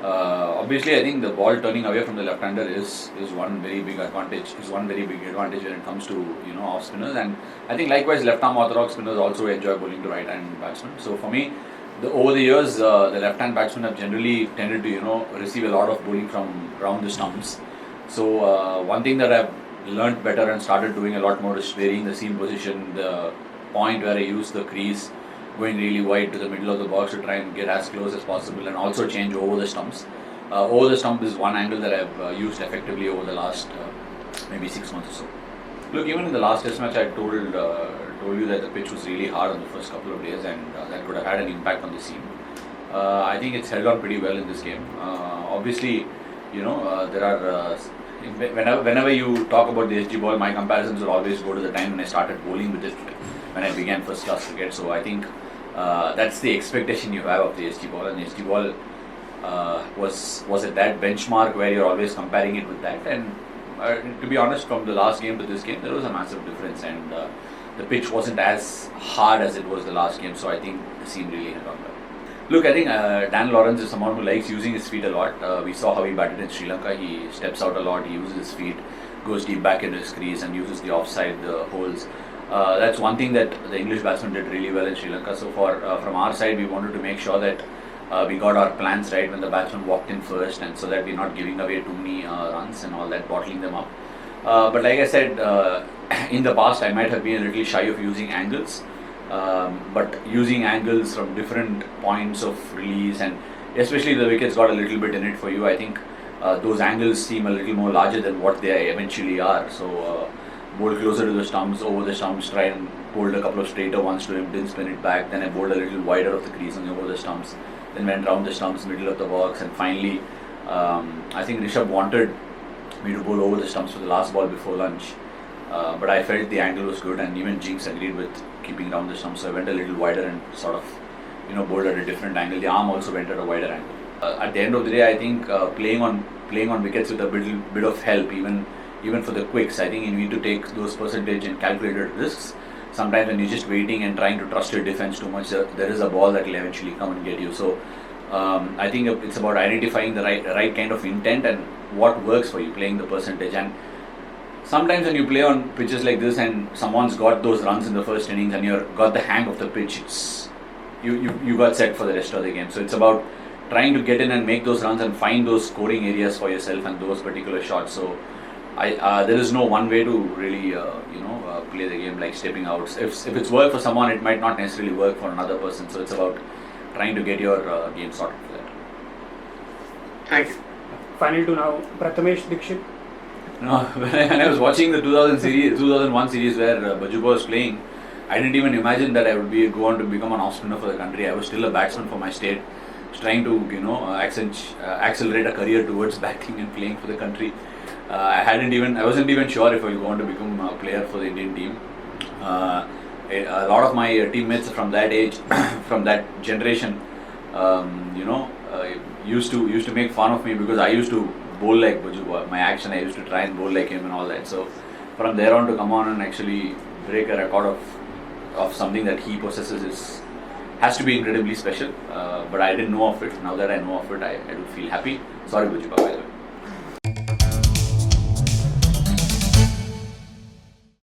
Obviously, I think the ball turning away from the left-hander is one very big advantage. Is one very big advantage when it comes to off spinners, and I think likewise left-arm orthodox spinners also enjoy bowling to right-hand batsmen. So for me, over the years, the left-hand batsmen have generally tended to receive a lot of bowling from round the stumps. So one thing that I've learnt better and started doing a lot more is varying the seam position, the point where I use the crease, going really wide to the middle of the box to try and get as close as possible, and also change over the stumps. Over the stump is one angle that I've used effectively over the last maybe 6 months or so. Look, even in the last test match, I told you that the pitch was really hard on the first couple of days, and that could have had an impact on the seam. I think it's held on pretty well in this game. Obviously, there are whenever you talk about the SG ball, my comparisons will always go to the time when I started bowling with it, when I began first class cricket. So I think that's the expectation you have of the SG ball, and the SG ball was at that benchmark where you're always comparing it with that. And to be honest, from the last game to this game, there was a massive difference, and the pitch wasn't as hard as it was the last game. So I think the seam really held on well. Look, I think Dan Lawrence is someone who likes using his feet a lot. We saw how he batted in Sri Lanka. He steps out a lot, he uses his feet, goes deep back into his crease and uses the offside holes. That's one thing that the English batsmen did really well in Sri Lanka. So from our side, we wanted to make sure that we got our plans right when the batsman walked in first, and so that we're not giving away too many runs and all that, bottling them up. But like I said, in the past I might have been a little shy of using angles. But using angles from different points of release, and especially the wickets got a little bit in it for you, I think those angles seem a little more larger than what they eventually are. So bowled closer to the stumps, over the stumps, tried and bowled a couple of straighter ones to him, didn't spin it back, then I bowled a little wider of the crease and over the stumps, then went round the stumps, middle of the box, and finally I think Rishabh wanted me to bowl over the stumps for the last ball before lunch. But I felt the angle was good, and even Jinx agreed with keeping down the stump, so I went a little wider and sort of bowled at a different angle. The arm also went at a wider angle. At the end of the day, I think playing on wickets with a bit of help, even for the quicks, I think you need to take those percentage and calculated risks. Sometimes when you're just waiting and trying to trust your defense too much, there is a ball that will eventually come and get you. So I think it's about identifying the right kind of intent and what works for you, playing the percentage. And sometimes when you play on pitches like this and someone's got those runs in the first innings and you've got the hang of the pitch, you got set for the rest of the game. So it's about trying to get in and make those runs and find those scoring areas for yourself and those particular shots. So there is no one way to really play the game like stepping out. If it's worked for someone, it might not necessarily work for another person. So it's about trying to get your game sorted for that. Thank you. Final two now. Prathamesh Dixit. No, when I was watching the 2001 series where Bajuba was playing, I didn't even imagine that I would go on to become an off spinner for the country. I was still a batsman for my state, trying to accelerate a career towards batting and playing for the country. I wasn't even sure if I would go on to become a player for the Indian team. A lot of my teammates from that age, from that generation, used to make fun of me because I used to bowl like Bajuba. My action, I used to try and bowl like him and all that. So from there on to come on and actually break a record of something that he possesses has to be incredibly special. But I didn't know of it. Now that I know of it, I do feel happy. Sorry Bajuba, by the way.